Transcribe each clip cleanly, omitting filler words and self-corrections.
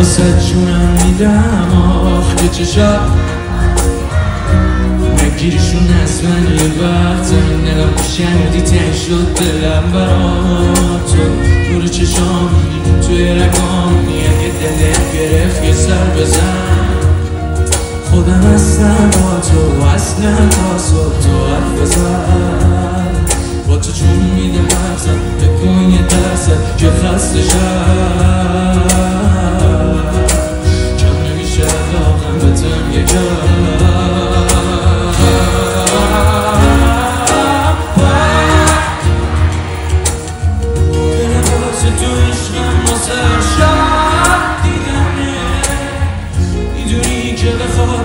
واسه جونم میدم آخ که چشا نگیریشون از من یه وقت دلم شنیدی تنگ شد دلم برا تو چشامی توی رگامی اگه دلت گرفت یه سر بزن خودم هستم با تو اصلا تا تو حرف بزن با تو چون میده مغزم بکن یه درصد که خسته شد کم نمیشه علاقم بتم یه جا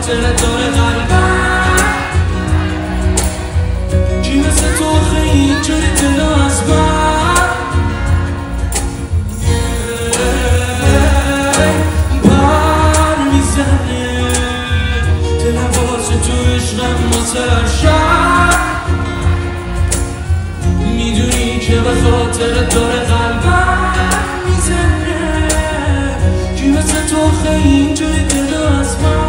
خاطرت داره قلبم کی مثل تو خیلی اینجوری دل از من بر میزنه دلم واسه تو عشقم مسرشم میدونی که به خاطرت داره قلبم میزنه کی مثل تو خیلی اینجوری دل از من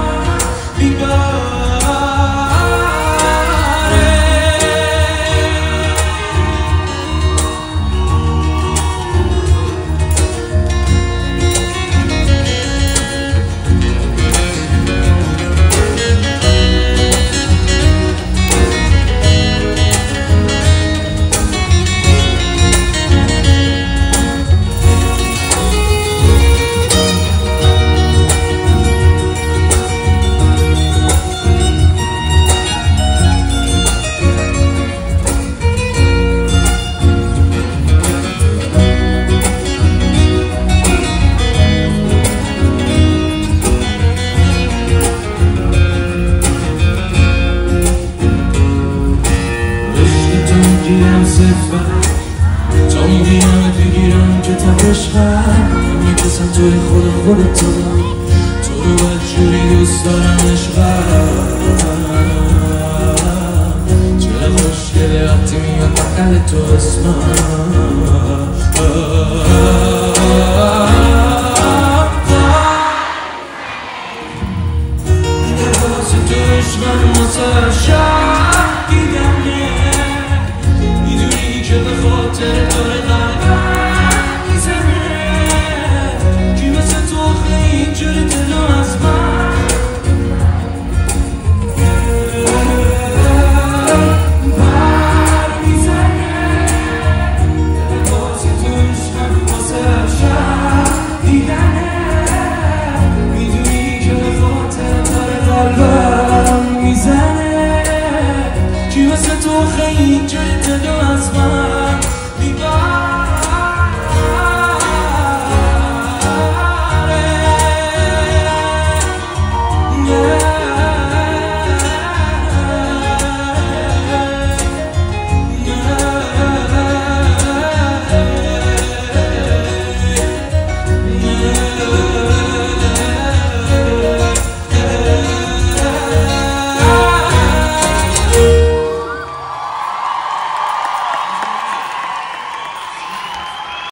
تا میگیرم بگیرم که تبشقم میکسم توی خودت تو رو بدجوری دوست دارم عشقم چرا خوشگله وقتی میاد بغل تو اسمم